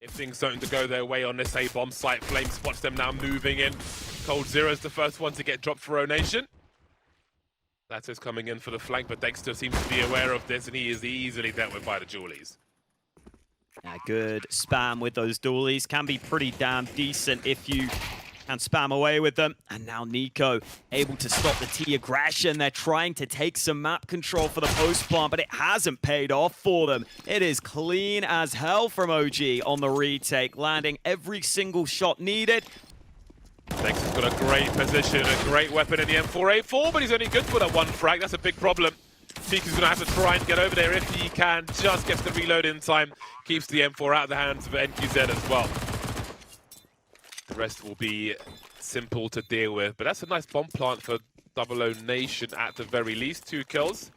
if things don't go their way on this A bomb site. Flame spots them now moving in. Cold Zero's the first one to get dropped for Nation. That is coming in for the flank, but Dexter seems to be aware of this, and he is easily dealt with by the dualies. Yeah, good spam with those dualies. Can be pretty damn decent if you can spam away with them. And now Nico able to stop the T aggression. They're trying to take some map control for the post plant, but it hasn't paid off for them. It is clean as hell from OG on the retake, landing every single shot needed. Dexter's got a great position, a great weapon in the M4A4, but he's only good for that one frag. That's a big problem. Fiku's going to have to try and get over there if he can. Just gets the reload in time. Keeps the M4 out of the hands of NQZ as well. The rest will be simple to deal with. But that's a nice bomb plant for 00Nation at the very least. 2 kills.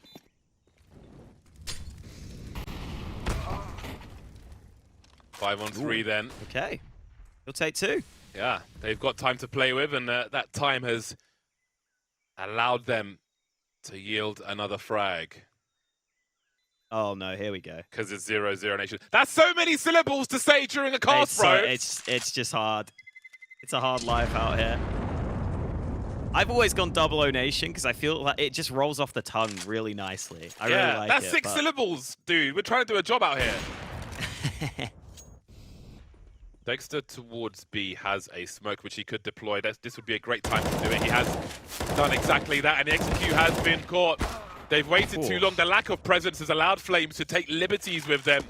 Five on 3 then. Okay. He'll take 2. Yeah, they've got time to play with, and that time has allowed them to yield another frag. Oh no, here we go. Because it's 00Nation. That's so many syllables to say during a cast, bro. It's just hard. It's a hard life out here. I've always gone 00Nation because I feel like it just rolls off the tongue really nicely. I really like that's it. 6 syllables, dude. We're trying to do a job out here. Dexter towards B has a smoke which he could deploy. This would be a great time to do it. He has done exactly that, and the execute has been caught. They've waited too long. The lack of presence has allowed Flames to take liberties with them.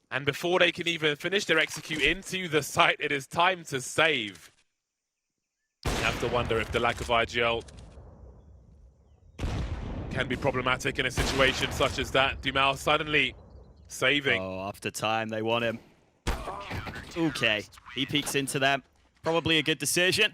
And before they can even finish their execute into the site, it is time to save. You have to wonder if the lack of IGL can be problematic in a situation such as that. Dumao suddenly saving. Oh, after time, they want him. Okay, he peeks into them. Probably a good decision.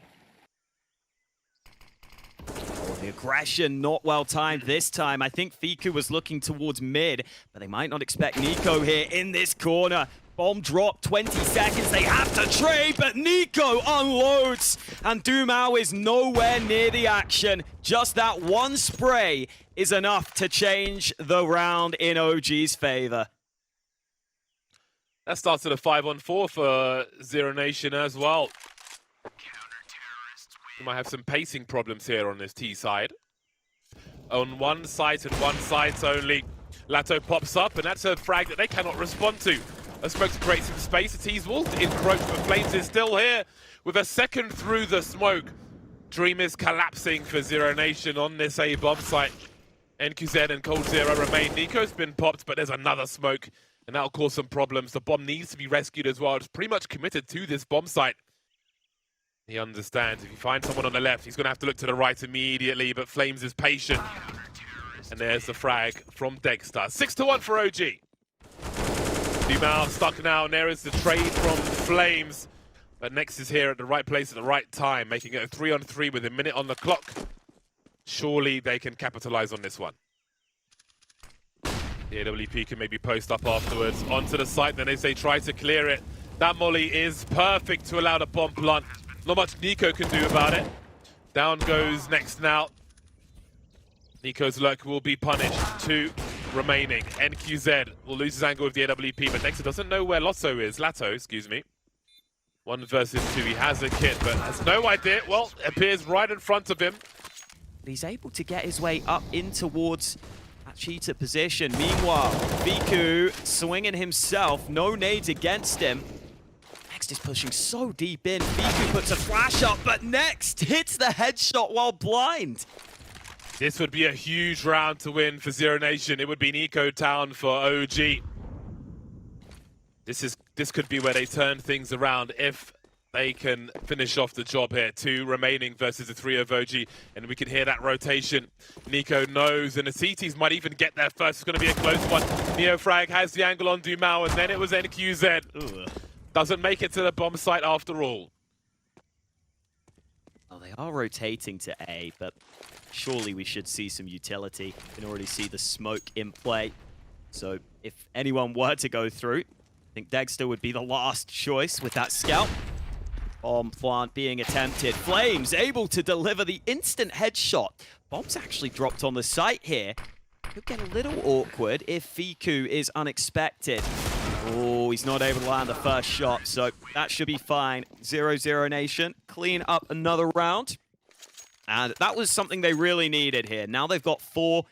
Oh, the aggression not well timed this time. I think Fiku was looking towards mid, but they might not expect Nico here in this corner. Bomb drop, 20 seconds, they have to trade, but Nico unloads, and Dumao is nowhere near the action. Just that one spray is enough to change the round in OG's favor. That starts at a 5-on-4 for 00Nation as well. We might have some pacing problems here on this T side. On one site and one site only, Lato pops up, and that's a frag that they cannot respond to. A smoke to create some space. The T's will encroach, but Flames is still here with a second through the smoke. Dream is collapsing for 00Nation on this A bomb site. NQZ and Cold Zero remain. Nico's been popped, but there's another smoke, and that'll cause some problems. The bomb needs to be rescued as well. It's pretty much committed to this bomb site. He understands if you find someone on the left, he's going to have to look to the right immediately, but Flames is patient. And there's the frag from Dexter. 6-1 for OG. Dumao stuck now, and there is the trade from Flames. But Nex is here at the right place at the right time, making it a 3-on-3 with a minute on the clock. Surely they can capitalize on this one. The AWP can maybe post up afterwards. Onto the site, then as they try to clear it. That molly is perfect to allow the bomb plant. Not much Nico can do about it. Down goes Nex now. Nico's luck will be punished. 2 remaining. NQZ will lose his angle with the AWP, but Dexter doesn't know where Lato, excuse me. 1 versus 2. He has a kit, but has no idea. Well, appears right in front of him. He's able to get his way up in towards that cheater position. Meanwhile, Fiku swinging himself. No nades against him. Next is pushing so deep in. Fiku puts a flash up, but Next hits the headshot while blind. This would be a huge round to win for 00Nation. It would be Nico Town for OG. This could be where they turn things around if they can finish off the job here. 2 remaining versus the 3 of OG, and we can hear that rotation. Nico knows, and the CTs might even get there first. It's going to be a close one. Neofrag has the angle on Dumao, and then it was NQZ. Ugh. Doesn't make it to the bomb site after all. Oh, they are rotating to A, but surely we should see some utility. You can already see the smoke in play. So if anyone were to go through, I think Dexter would be the last choice with that scout. Bomb plant being attempted. Flames able to deliver the instant headshot. Bomb's actually dropped on the site here. Could get a little awkward if Fiku is unexpected. Oh, he's not able to land the first shot, so that should be fine. 00NATION clean up another round. And that was something they really needed here. Now they've got 4.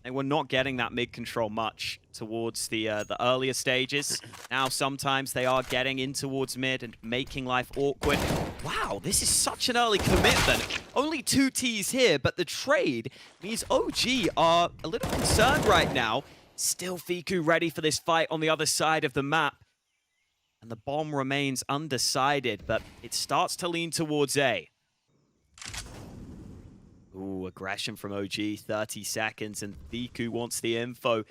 They were not getting that mid control much towards the earlier stages. Now sometimes they are getting in towards mid and making life awkward. Wow, this is such an early commitment. Only 2 Ts here, but the trade means OG are a little concerned right now. Still Fiku ready for this fight on the other side of the map. And the bomb remains undecided, but it starts to lean towards A. Ooh, aggression from OG, 30 seconds, and Fiku wants the info.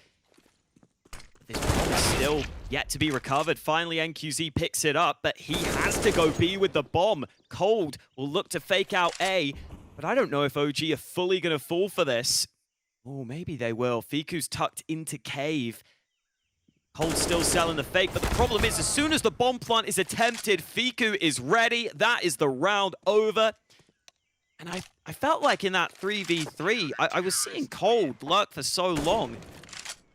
This bomb is still yet to be recovered. Finally, NQZ picks it up, but he has to go B with the bomb. Cold will look to fake out A, but I don't know if OG are fully going to fall for this. Oh, maybe they will. Fiku's tucked into cave. Cold still selling the fake, but the problem is as soon as the bomb plant is attempted, Fiku is ready. That is the round over. And I felt like in that 3v3, I was seeing Cold lurk for so long.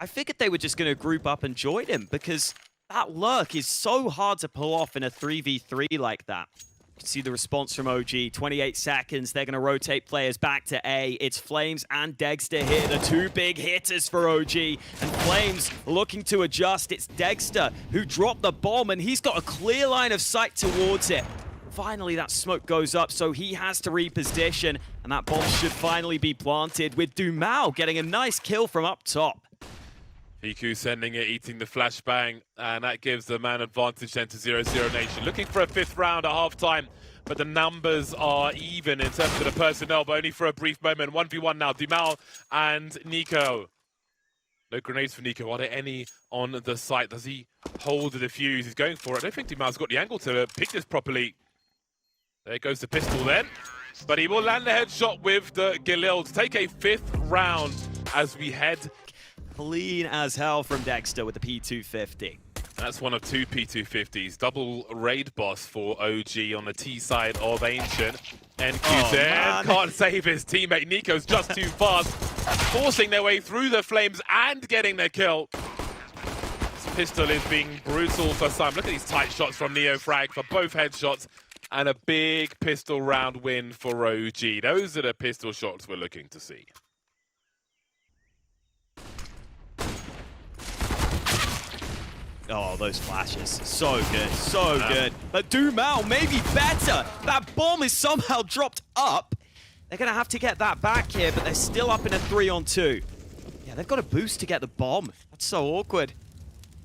I figured they were just going to group up and join him because that lurk is so hard to pull off in a 3v3 like that. You can see the response from OG. 28 seconds. They're going to rotate players back to A. It's Flames and Dexter here, the 2 big hitters for OG. And Flames looking to adjust. It's Dexter who dropped the bomb, and he's got a clear line of sight towards it. Finally, that smoke goes up, so he has to reposition, and that bomb should finally be planted with Dumao getting a nice kill from up top. Fiku sending it, eating the flashbang, and that gives the man advantage then to 00NATION. Looking for a 5th round at halftime, but the numbers are even in terms of the personnel, but only for a brief moment. 1v1 now, Dumao and Nico. No grenades for Nico. Are there any on the site? Does he hold the defuse? He's going for it. I don't think Dumao's got the angle to pick this properly. There goes the pistol then. But he will land the headshot with the Galil to take a 5th round as we head. Clean as hell from Dexter with the P250. That's one of 2 P250s. Double raid boss for OG on the T side of Ancient. NQZ can't save his teammate. Nico's just too fast. Forcing their way through the flames and getting the kill. This pistol is being brutal for some. Look at these tight shots from NeoFrag for both headshots. And a big pistol round win for OG. Those are the pistol shots we're looking to see. Oh, those flashes. So good. So good. But Dumao may be better. That bomb is somehow dropped up. They're going to have to get that back here, but they're still up in a 3-on-2. Yeah, they've got a boost to get the bomb. That's so awkward.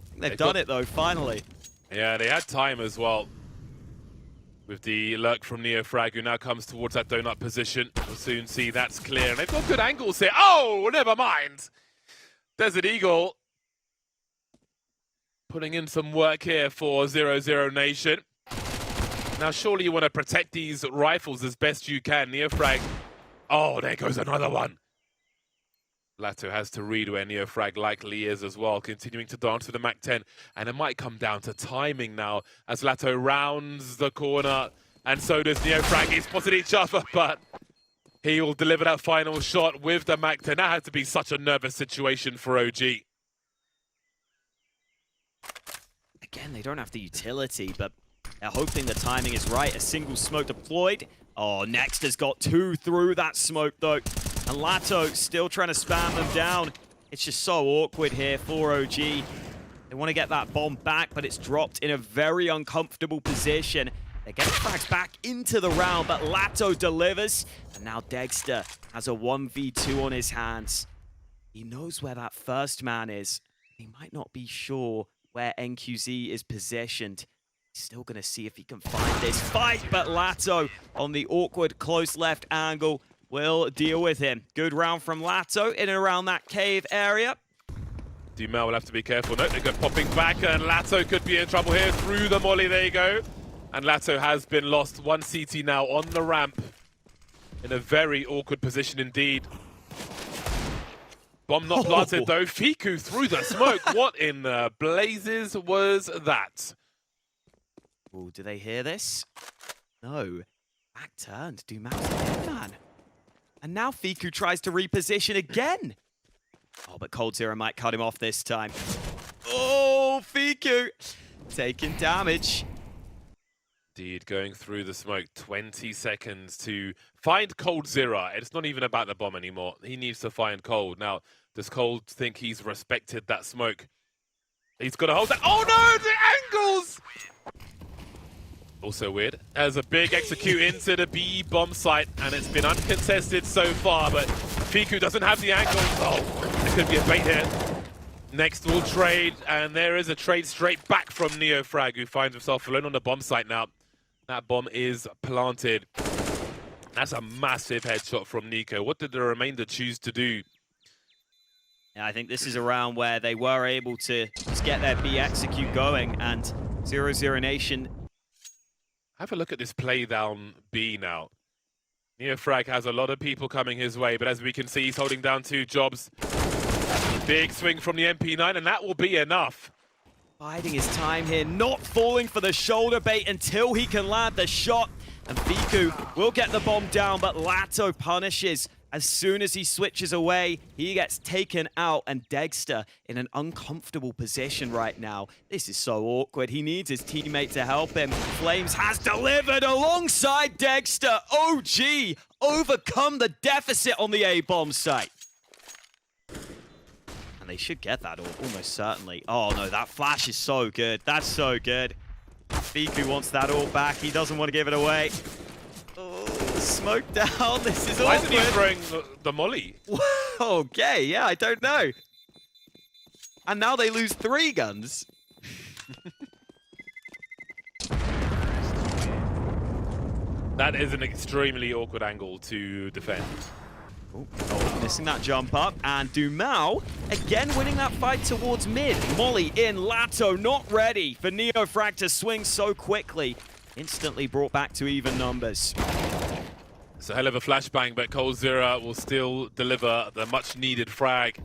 I think they've done it, though, finally. Yeah, they had time as well. With the lurk from NeoFrag, who now comes towards that donut position. We'll soon see that's clear. And they've got good angles here. Oh, never mind. Desert Eagle putting in some work here for 00NATION. Now, surely you want to protect these rifles as best you can. NeoFrag. Oh, there goes another one. Lato has to read where NeoFrag likely is as well, continuing to dance to the MAC-10. And it might come down to timing now as Lato rounds the corner. And so does NeoFrag. He's spotted each other, but he will deliver that final shot with the MAC-10. That had to be such a nervous situation for OG. Again, they don't have the utility, but they're hoping the timing is right. A single smoke deployed. Oh, Next has got 2 through that smoke, though. And Lato still trying to spam them down. It's just so awkward here for OG. They want to get that bomb back, but it's dropped in a very uncomfortable position. They're getting frags back into the round, but Lato delivers. And now Dexter has a 1v2 on his hands. He knows where that first man is. He might not be sure where NQZ is positioned. He's still going to see if he can find this fight, but Lato on the awkward close left angle will deal with him. Good round from Lato in and around that cave area. Dumao will have to be careful. No, they go popping back, and Lato could be in trouble here. Through the molly, there you go. And Lato has been lost. 1 CT now on the ramp. In a very awkward position indeed. Bomb not planted though. Fiku through the smoke. What in the blazes was that? Oh, do they hear this? No. Back turned. Dumao's the dead man. And now Fiku tries to reposition again. Oh, but Cold Zero might cut him off this time. Oh, Fiku Fiku taking damage. Indeed, going through the smoke, 20 seconds to find Cold Zero. It's not even about the bomb anymore. He needs to find Cold. Now, does Cold think he's respected that smoke? He's got to hold that. Oh no, the angles! Also weird. There's a big execute into the B bomb site, and it's been uncontested so far, but Fiku doesn't have the angle. Oh, there could be a bait here. Next we'll trade, and there is a trade straight back from NeoFrag, who finds himself alone on the bomb site now. That bomb is planted. That's a massive headshot from Nico. What did the remainder choose to do? Yeah, I think this is a round where they were able to just get their B execute going, and 00NATION. Have a look at this play down B now. NeoFrag has a lot of people coming his way, but as we can see, he's holding down 2 jobs. Big swing from the MP9, and that will be enough. Biding his time here, not falling for the shoulder bait until he can land the shot. And Fiku will get the bomb down, but Lato punishes. As soon as he switches away, he gets taken out, and Dexter in an uncomfortable position right now. This is so awkward. He needs his teammate to help him. Flames has delivered alongside Dexter. OG overcome the deficit on the A-bomb site. And they should get that almost certainly. Oh no, that flash is so good. That's so good. Fiku wants that all back. He doesn't want to give it away. Oh, smoke down. This is awkward. Why isn't he throwing the molly? Okay, yeah, I don't know. And now they lose 3 guns. That is an extremely awkward angle to defend. Oh, missing that jump up, and Dumao again winning that fight towards mid. Molly in, Lato not ready for NeoFrag to swing so quickly. Instantly brought back to even numbers. It's a hell of a flashbang, but Cold Zero will still deliver the much needed frag.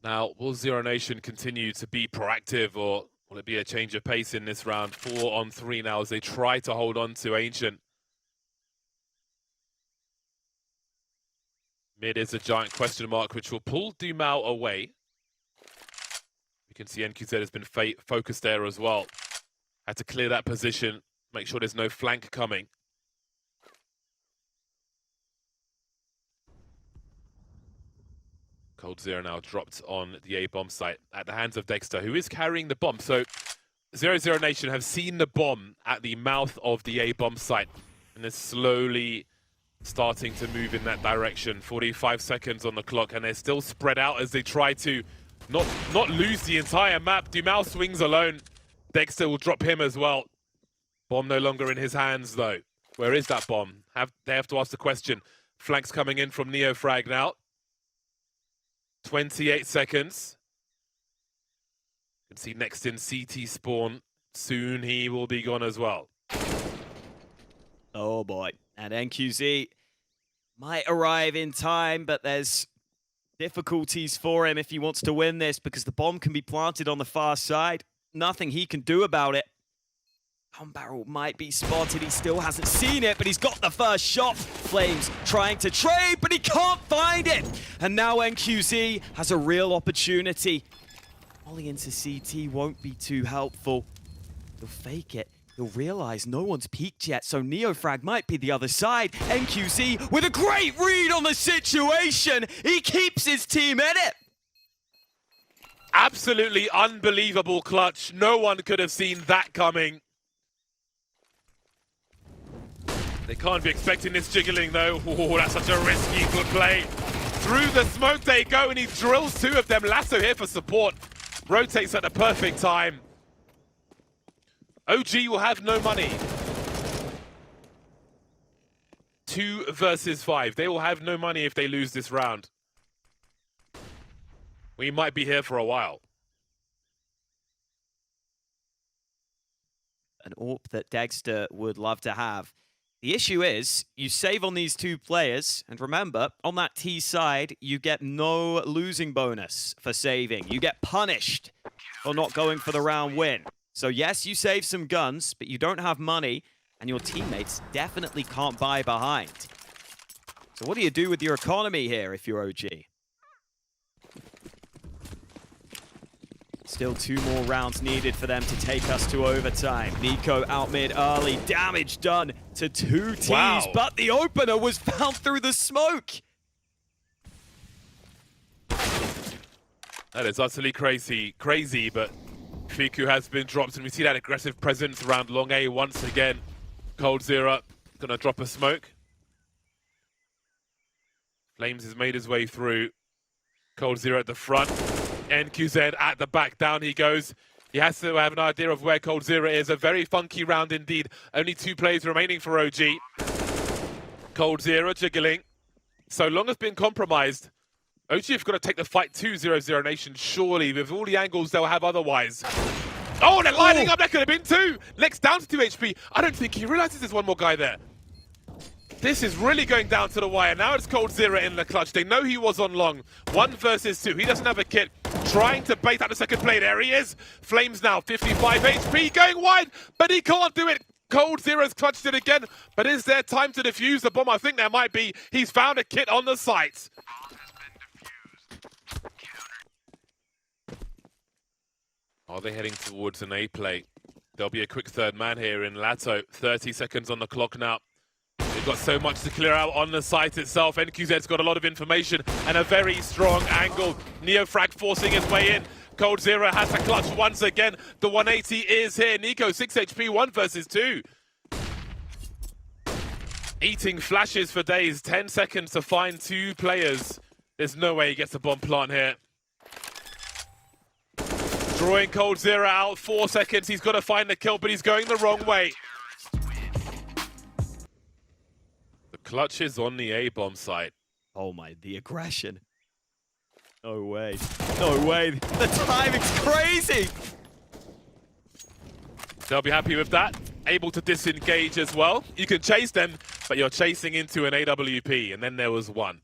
Now, will 00NATION continue to be proactive, or will it be a change of pace in this round? 4 on 3 now as they try to hold on to Ancient. Mid is a giant question mark, which will pull Dumao away. You can see NQZ has been focused there as well. Had to clear that position, make sure there's no flank coming. Cold Zero now dropped on the A-bomb site at the hands of Dexter, who is carrying the bomb. So 00NATION have seen the bomb at the mouth of the A-bomb site, and they're slowly starting to move in that direction. 45 seconds on the clock, and they're still spread out as they try to not lose the entire map. Dumao swings alone. Dexter will drop him as well. Bomb no longer in his hands, though. Where is that bomb? They have to ask the question. Flanks coming in from NeoFrag now. 28 seconds. You can see next in CT spawn. Soon he will be gone as well. Oh boy. And NQZ might arrive in time, but there's difficulties for him if he wants to win this, because the bomb can be planted on the far side. Nothing he can do about it. Gun barrel might be spotted. He still hasn't seen it, but he's got the first shot. Flames trying to trade, but he can't find it. And now NQZ has a real opportunity. Falling into CT won't be too helpful. He'll fake it. He'll realize no one's peeked yet, so NeoFrag might be the other side. NQZ with a great read on the situation. He keeps his team in it. Absolutely unbelievable clutch. No one could have seen that coming. They can't be expecting this jiggling, though. Oh, that's such a risky good play. Through the smoke they go, and he drills 2 of them. Lasso here for support. Rotates at the perfect time. OG will have no money. 2 versus 5. They will have no money if they lose this round. We might be here for a while. An AWP that Dexter would love to have. The issue is, you save on these 2 players, and remember, on that T side, you get no losing bonus for saving. You get punished for not going for the round win. So yes, you save some guns, but you don't have money, and your teammates definitely can't buy behind. So what do you do with your economy here if you're OG? Still 2 more rounds needed for them to take us to overtime. NiKo out mid early, damage done to 2 teams, Wow. but the opener was found through the smoke. That is utterly crazy, but Fiku has been dropped, and we see that aggressive presence around long A once again. coldzera gonna drop a smoke. Flames has made his way through. coldzera at the front. NQZ at the back, down he goes. He has to have an idea of where coldzera is. A very funky round indeed. Only 2 players remaining for OG. coldzera jiggling. So long has been compromised. OG have got to take the fight to 00NATION, surely, with all the angles they'll have otherwise. Oh, they're lining up, that could have been 2. Next down to 2 HP. I don't think he realizes there's one more guy there. This is really going down to the wire. Now it's coldzera in the clutch. They know he was on long. 1 versus 2. He doesn't have a kit. Trying to bait out the second play. There he is. Flames now, 55 HP, going wide, but he can't do it. coldzera's clutched it again, but is there time to defuse the bomb? I think there might be. He's found a kit on the site. Are they heading towards an A play? There'll be a quick third man here in Lato. 30 seconds on the clock now. They've got so much to clear out on the site itself. NQZ's got a lot of information and a very strong angle. Neofrag forcing his way in. coldzera has to clutch once again. The 180 is here. NiKo 6 HP, 1 versus 2. Eating flashes for days. 10 seconds to find 2 players. There's no way he gets a bomb plant here. Drawing coldzera out, 4 seconds. He's got to find the kill, but he's going the wrong way. The clutch is on the A-bomb site. Oh my, the aggression. No way. No way. The timing's crazy. They'll be happy with that. Able to disengage as well. You can chase them, but you're chasing into an AWP, and then there was 1.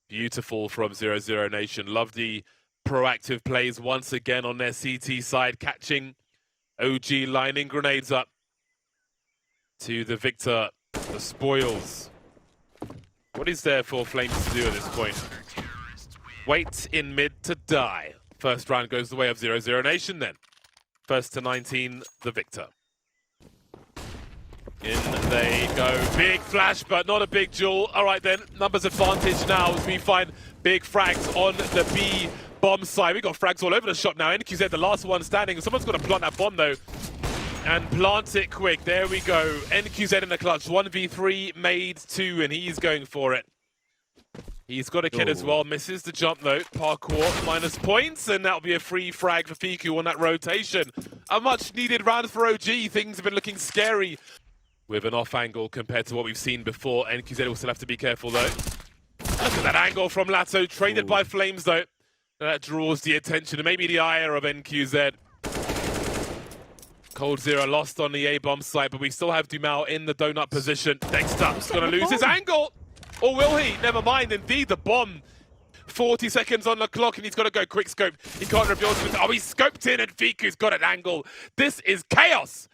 Beautiful from 00NATION. Love the proactive plays once again on their CT side, catching OG lining grenades up to the victor, the spoils. What is there for Flames to do at this point? Wait in mid to die. First round goes the way of 00NATION then. First to 19, the victor. In they go. Big flash, but not a big duel. All right then, numbers advantage now as we find big frags on the B bomb side. We got frags all over the shop now. NQZ, the last one standing. Someone's got to plant that bomb though. And plant it quick. There we go. NQZ in the clutch. 1v3 made 2, and he's going for it. He's got a kid as well. Misses the jump though. Parkour minus points, and that'll be a free frag for Fiku on that rotation. A much needed round for OG. Things have been looking scary with an off angle compared to what we've seen before. NQZ will still have to be careful though. Look at that angle from Lato. Traded by Flames though. That draws the attention and maybe the ire of NQZ. coldzera lost on the A-bomb site, but we still have Dumal in the donut position. Dexter's going to lose his angle. Or will he? Never mind. Indeed, the bomb. 40 seconds on the clock, and he's got to go quick scope. He can't reveal to it. Oh, he scoped in, and Fiku's got an angle. This is chaos.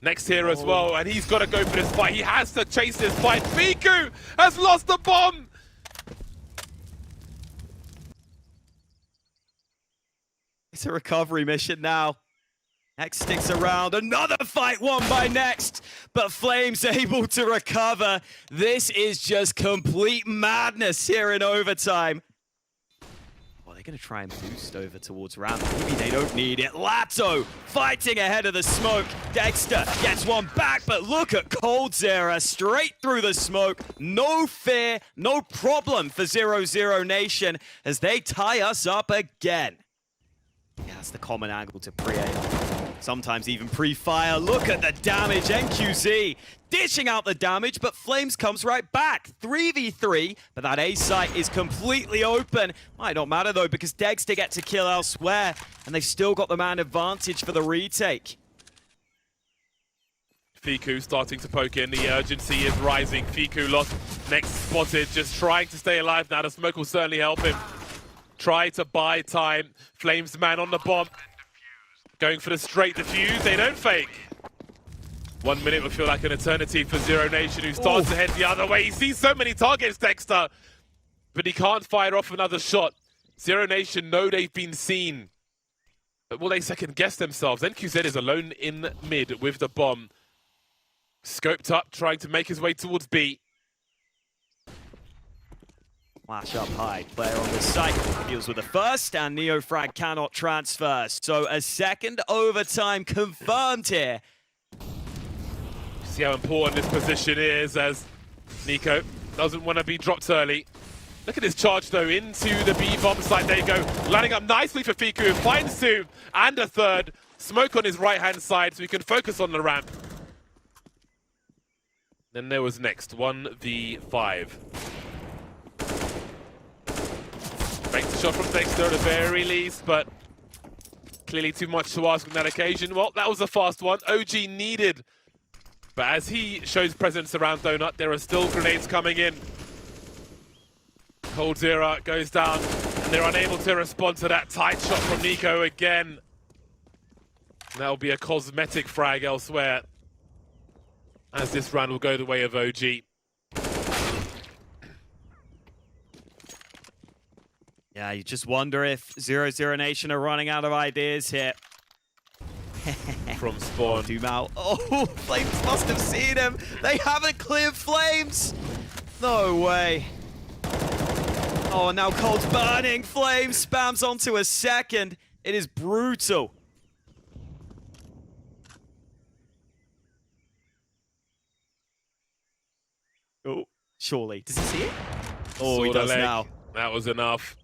Next here as well, and he's got to go for this fight. He has to chase this fight. Fiku has lost the bomb. It's a recovery mission now. Next sticks around. Another fight won by Next, but Flames able to recover. This is just complete madness here in overtime. Well, they're going to try and boost over towards ramp. Maybe they don't need it. Lato fighting ahead of the smoke. Dexter gets one back, but look at coldzera straight through the smoke. No fear, no problem for 00NATION as they tie us up again. Yeah, that's the common angle to pre-aim. Sometimes even pre-fire. Look at the damage. NQZ dishing out the damage, but Flames comes right back. 3v3, but that A site is completely open. Might not matter though, because Dexter gets a kill elsewhere, and they've still got the man advantage for the retake. Fiku starting to poke in. The urgency is rising. Fiku lost. Next spotted, just trying to stay alive now. The smoke will certainly help him. Try to buy time. Flames man on the bomb. Going for the straight defuse. They don't fake. 1 minute will feel like an eternity for 00NATION, who starts to head the other way. He sees so many targets, Dexter, but he can't fire off another shot. Zero Nation know they've been seen. But will they second guess themselves? NQZ is alone in mid with the bomb. Scoped up, trying to make his way towards B. Flash up high. Player on the site deals with the first, and Neofrag cannot transfer. So a second overtime confirmed here. See how important this position is as Nico doesn't want to be dropped early. Look at his charge though into the B bomb site. There you go, lining up nicely for Fiku. Finds two and a third. Smoke on his right hand side so he can focus on the ramp. Then there was next 1v5. Breaks the shot from Dexter at the very least, but clearly too much to ask on that occasion. Well, that was a fast one. OG needed. But as he shows presence around Donut, there are still grenades coming in. Cold Zero goes down, and they're unable to respond to that tight shot from Nico again. That'll be a cosmetic frag elsewhere, as this round will go the way of OG. Yeah, you just wonder if 00Nation are running out of ideas here. From spawn. Dumao. Oh, Flames must have seen him. They haven't cleared Flames. No way. Oh, now Cold's burning. Flames spams onto a second. It is brutal. Oh, surely. Does he see it? Oh, he does now. That was enough.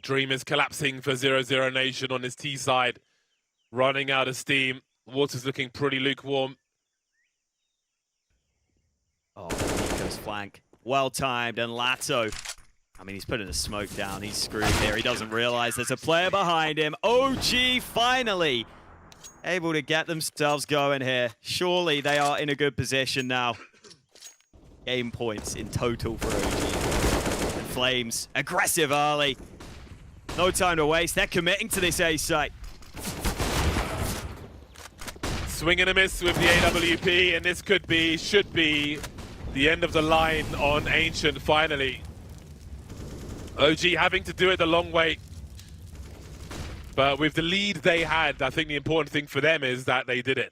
Dream is collapsing for 00Nation on his T side. Running out of steam. Water's looking pretty lukewarm. Oh, Nico's flank. Well timed, and Lato. I mean, he's putting the smoke down. He's screwed here. He doesn't realize there's a player behind him. OG finally able to get themselves going here. Surely they are in a good position now. Game points in total for OG. And Flames, aggressive early. No time to waste. They're committing to this A site. Swing and a miss with the AWP, and this could be, should be, the end of the line on Ancient finally. OG having to do it the long way. But with the lead they had, I think the important thing for them is that they did it.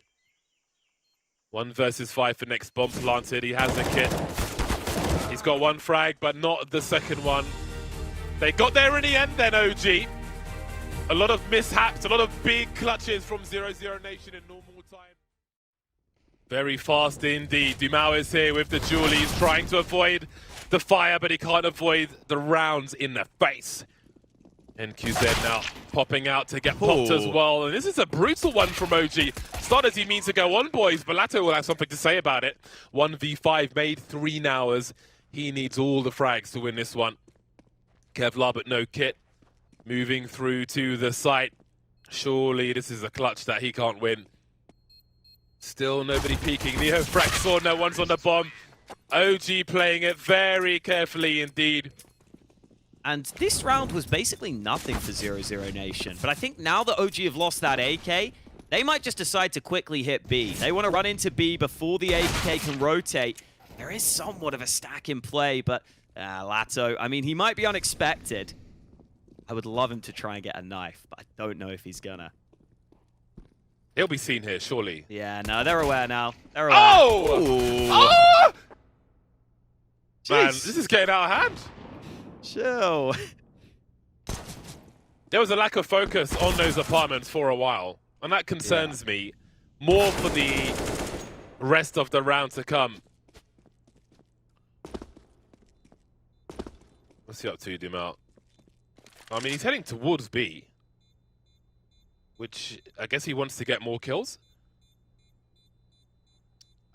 1 versus 5 for next bomb planted. He has a kit. He's got one frag, but not the second one. They got there in the end then, OG. A lot of mishaps, a lot of big clutches from 00Nation in normal time. Very fast indeed. Dumao is here with the Julies, trying to avoid the fire, but he can't avoid the rounds in the face. NQZ now popping out to get popped as well. And this is a brutal one from OG. Starters, he means to go on, boys, but Lato will have something to say about it. 1v5 made 3 hours. He needs all the frags to win this one. Kevlar, but no kit. Moving through to the site. Surely this is a clutch that he can't win. Still nobody peeking. Neofrag saw no one's on the bomb. OG playing it very carefully indeed. And this round was basically nothing for 00Nation. But I think now that OG have lost that AK, they might just decide to quickly hit B. They want to run into B before the AK can rotate. There is somewhat of a stack in play, but Lato, I mean, he might be unexpected. I would love him to try and get a knife, but I don't know if he's gonna. He'll be seen here, surely. Yeah, no, they're aware now. They're aware. Oh! Oh! Man, this is getting out of hand. Chill. There was a lack of focus on those apartments for a while, and that concerns me more for the rest of the round to come. What's he up to, Dumao? I mean, he's heading towards B, which I guess he wants to get more kills.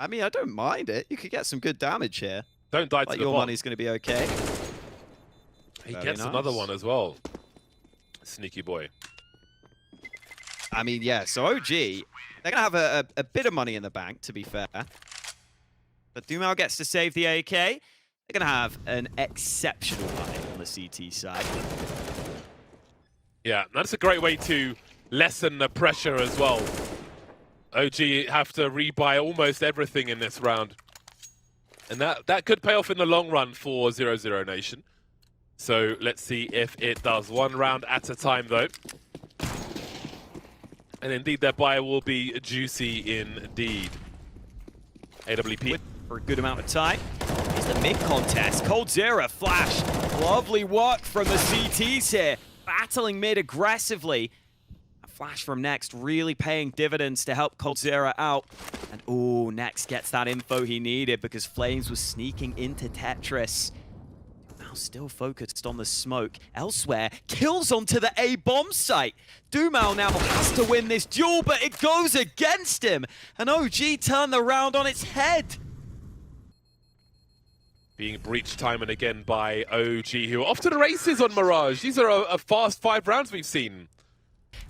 I mean, I don't mind it. You could get some good damage here. Don't die to the your bomb. money's going to be okay. He gets another one as well. Sneaky boy. I mean, yeah, so OG, they're going to have a bit of money in the bank, to be fair. But Dumao gets to save the AK. They're going to have an exceptional night on the CT side. Yeah, that's a great way to lessen the pressure as well. OG have to rebuy almost everything in this round. And that could pay off in the long run for 00Nation. So let's see if it does. 1 round at a time, though. And indeed, their buy will be juicy indeed. AWP. For a good amount of time. Here's the mid contest. coldzera, flash. Lovely work from the CTs here. Battling mid aggressively. A flash from Next really paying dividends to help coldzera out. And oh, Next gets that info he needed because Flames was sneaking into Tetris. Now still focused on the smoke. Elsewhere, kills onto the A bomb site. Dumal now has to win this duel, but it goes against him. And OG turned the round on its head. Being breached time and again by OG, who are off to the races on Mirage. These are a fast 5 rounds we've seen.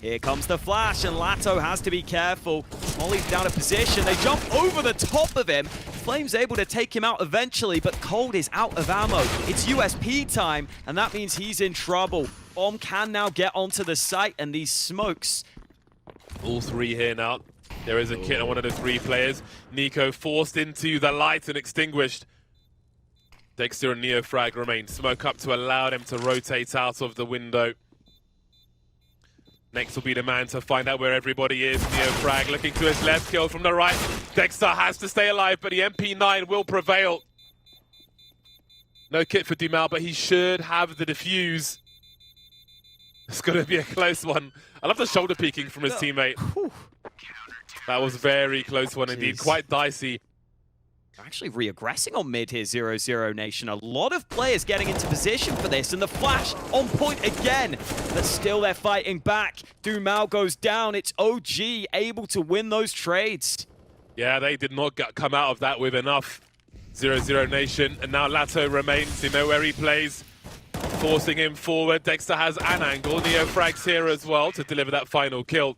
Here comes the flash, and Lato has to be careful. Molly's down a position. They jump over the top of him. Flame's able to take him out eventually, but Cold is out of ammo. It's USP time, and that means he's in trouble. Bomb can now get onto the site, and these smokes. All 3 here now. There is a kit on one of the 3 players. Nico forced into the light and extinguished. Dexter and NeoFrag remain. Smoke up to allow them to rotate out of the window. Next will be the man to find out where everybody is. NeoFrag looking to his left, kill from the right. Dexter has to stay alive, but the MP9 will prevail. No kit for Dumal, but he should have the defuse. It's going to be a close one. I love the shoulder peeking from his teammate. That was a very close one indeed. Quite dicey. Actually re-aggressing on mid here, 00NATION. A lot of players getting into position for this, and the flash on point again. But still they're fighting back. Dumal goes down. It's OG able to win those trades. Yeah, they did not come out of that with enough. 00NATION, and now Lato remains. They know where he plays. Forcing him forward. Dexter has an angle. NeoFrag's here as well to deliver that final kill.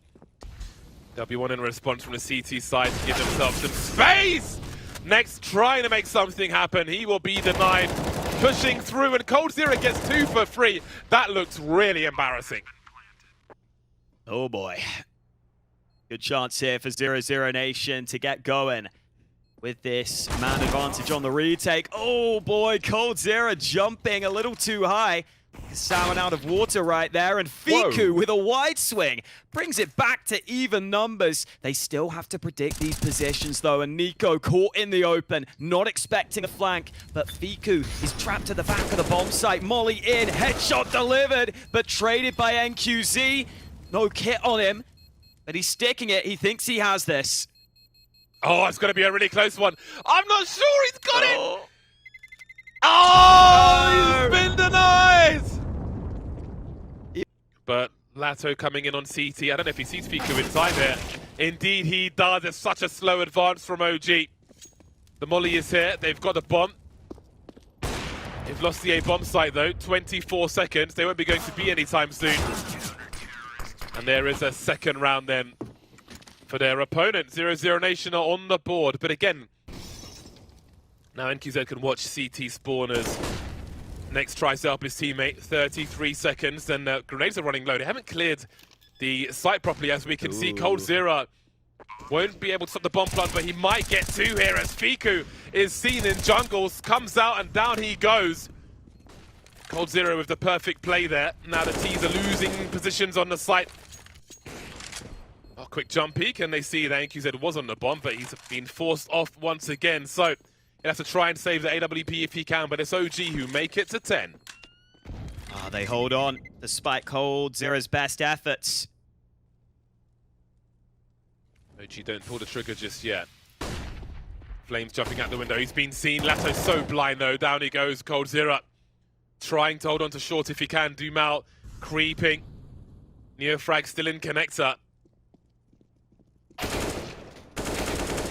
They'll be wanting a response from the CT side to give themselves some space! Next, trying to make something happen. He will be denied. Pushing through, and coldzera gets 2 for free. That looks really embarrassing. Oh boy. Good chance here for 00NATION to get going with this man advantage on the retake. Oh boy, coldzera jumping a little too high. Salmon out of water right there, and Fiku with a wide swing brings it back to even numbers. They still have to predict these positions though, and Nico caught in the open, not expecting a flank, but Fiku is trapped to the back of the bomb site. Molly in, headshot delivered, but traded by NQZ. No kit on him, but he's sticking it. He thinks he has this. Oh, it's going to be a really close one. I'm not sure he's got it! Oh, he's been denied! But Lato coming in on CT. I don't know if he sees Fiku inside there. Indeed he does. It's such a slow advance from OG. The molly is here. They've got the bomb. They've lost the A bomb site though. 24 seconds. They won't be going to be anytime soon. And there is a second round then for their opponent. 00NATION are on the board. But again, now NQZ can watch CT spawners. Next tries to help his teammate, 33 seconds, and grenades are running low. They haven't cleared the site properly, as we can see. coldzera won't be able to stop the bomb plant, but he might get 2 here as Fiku is seen in jungles, comes out and down he goes. coldzera with the perfect play there. Now the T's are losing positions on the site. Oh, quick jump peek, and they see that NQZ was on the bomb, but he's been forced off once again. So he'll have to try and save the AWP if he can, but it's OG who make it to 10. Ah, they hold on despite coldzera's best efforts. OG don't pull the trigger just yet. Flames jumping out the window. He's been seen. Lato's so blind though. Down he goes. coldzera trying to hold on to short if he can. Dumal creeping. NeoFrag still in connector.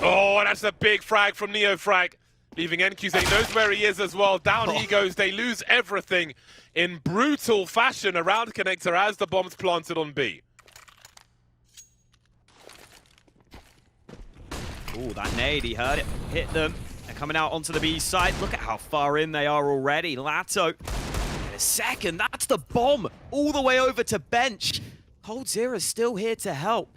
Oh, that's a big frag from NeoFrag. Leaving NQZ, knows where he is as well. Down he goes. They lose everything in brutal fashion around connector as the bomb's planted on B. Oh, that nade, he heard it, hit them. They're coming out onto the B side. Look at how far in they are already. Lato, in a second, that's the bomb all the way over to bench. coldzera's still here to help.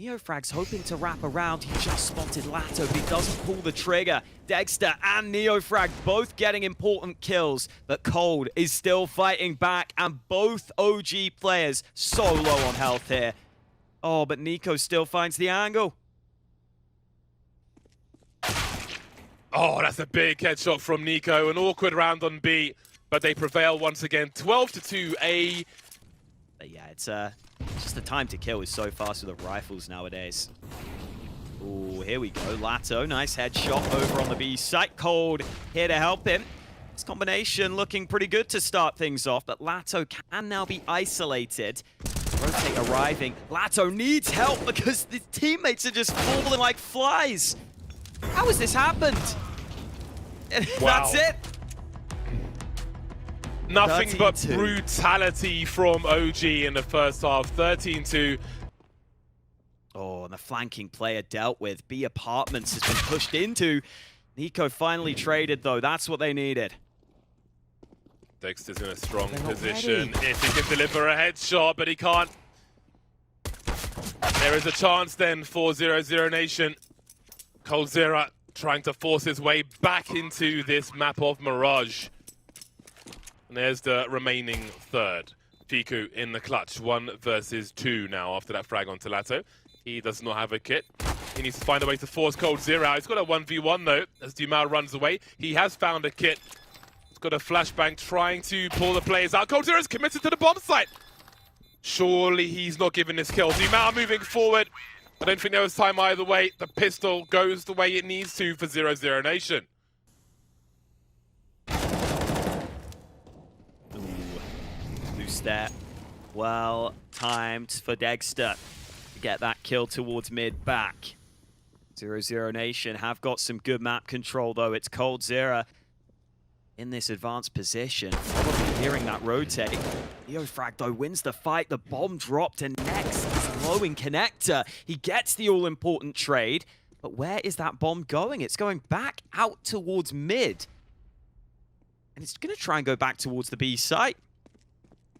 Neofrag's hoping to wrap around. He just spotted Lato, but he doesn't pull the trigger. Dexter and Neofrag both getting important kills, but Cold is still fighting back, and both OG players so low on health here. Oh, but Nico still finds the angle. Oh, that's a big headshot from Nico. An awkward round on B, but they prevail once again. 12-2 A. But yeah, it's just the time to kill is so fast with the rifles nowadays. Ooh, here we go. Lato, nice headshot over on the B site. Cold here to help him. This combination looking pretty good to start things off, but Lato can now be isolated. Rotate arriving. Lato needs help because the teammates are just falling like flies. How has this happened? Wow. That's it. Nothing 13-2. but brutality from OG in the first half. 13-2. Oh, and the flanking player dealt with. B Apartments has been pushed into. Nico finally traded, though. That's what they needed. Dexter's in a strong position. If he can deliver a headshot, but he can't. There is a chance then for 00NATION. coldzera trying to force his way back into this map of Mirage. And there's the remaining third. Fiku in the clutch. 1 versus 2 now after that frag onto Lato. He does not have a kit. He needs to find a way to force coldzera out. He's got a 1v1 though as Dumal runs away. He has found a kit. He's got a flashbang trying to pull the players out. coldzera's committed to the bomb site. Surely he's not giving this kill. Dumal moving forward. I don't think there was time either way. The pistol goes the way it needs to for 00NATION. Loose step. Well timed for Dexter to get that kill towards mid back. 00NATION have got some good map control though. It's coldzera in this advanced position. Probably hearing that rotate. Neofrag though wins the fight. The bomb dropped and next is low in connector. He gets the all-important trade. But where is that bomb going? It's going back out towards mid. And it's going to try and go back towards the B site.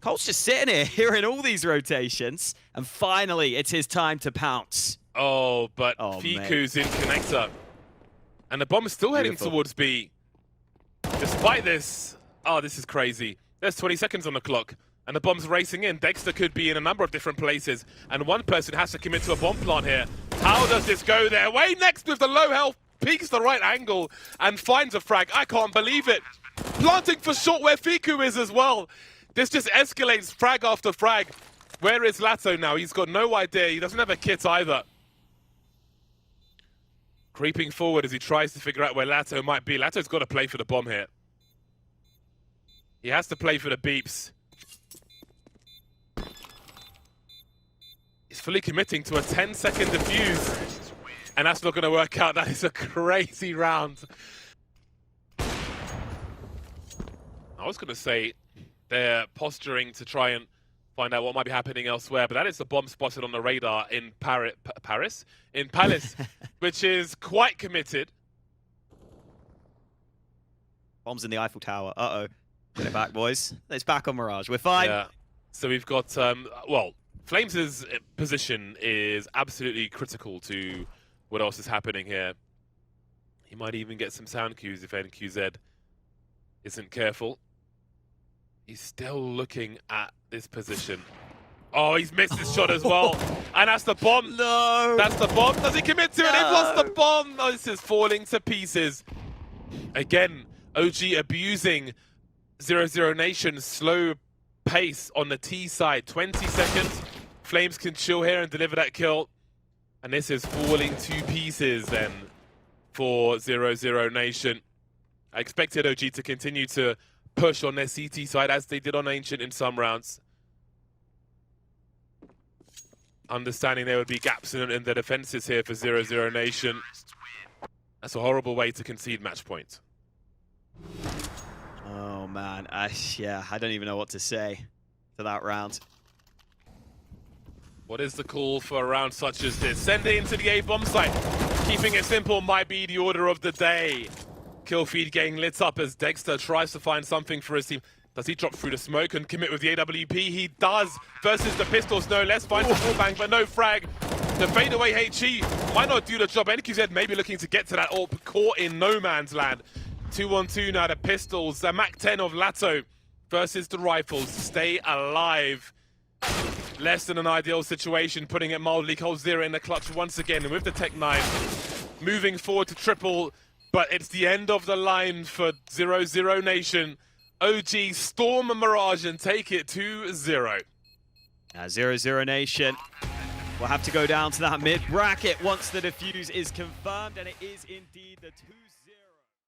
Cole's just sitting here hearing all these rotations. And finally, it's his time to pounce. Oh, but Fiku's in connector. And the bomb is still heading towards B. Despite this, oh, this is crazy. There's 20 seconds on the clock, and the bomb's racing in. Dexter could be in a number of different places, and one person has to commit to a bomb plant here. How does this go there? Way next with the low health, peeks the right angle, and finds a frag. I can't believe it. Planting for short where Fiku is as well. This just escalates frag after frag. Where is Lato now? He's got no idea. He doesn't have a kit either. Creeping forward as he tries to figure out where Lato might be. Lato's got to play for the bomb here. He has to play for the beeps. He's fully committing to a 10-second defuse. And that's not going to work out. That is a crazy round. I was going to say they're posturing to try and find out what might be happening elsewhere, but that is the bomb spotted on the radar in Paris, which is quite committed. Bombs in the Eiffel Tower. Uh-oh. Get it back, boys. It's back on Mirage. We're fine. Yeah. So we've got, well, Flames' position is absolutely critical to what else is happening here. He might even get some sound cues if NQZ isn't careful. He's still looking at this position. Oh, he's missed his shot as well. And that's the bomb. No. That's the bomb. Does he commit to it? They've lost the bomb. Oh, this is falling to pieces. Again, OG abusing 00NATION's slow pace on the T side. 20 seconds. Flames can chill here and deliver that kill. And this is falling to pieces then for 00NATION. I expected OG to continue to push on their CT side as they did on Ancient in some rounds. Understanding there would be gaps in the defenses here for 00NATION. That's a horrible way to concede match point. Oh man, yeah, I don't even know what to say to that round. What is the call for a round such as this? Send it into the A bomb site. Keeping it simple might be the order of the day. Kill feed getting lit up as Dexter tries to find something for his team. Does he drop through the smoke and commit with the AWP? He does, versus the pistols no less. Finds a full bang, but no frag. The fadeaway HE might not do the job. NQZ maybe looking to get to that AWP, caught in no man's land. 2-on-2 now, the pistols. The Mach 10 of Lato versus the rifles. Stay alive. Less than an ideal situation, putting it mildly. Cold Zero in the clutch once again. And with the Tech 9 moving forward to triple. But it's the end of the line for 00Nation. OG storm Mirage and take it 2-0. Now 00Nation will have to go down to that mid bracket once the defuse is confirmed, and it is indeed the 2-0.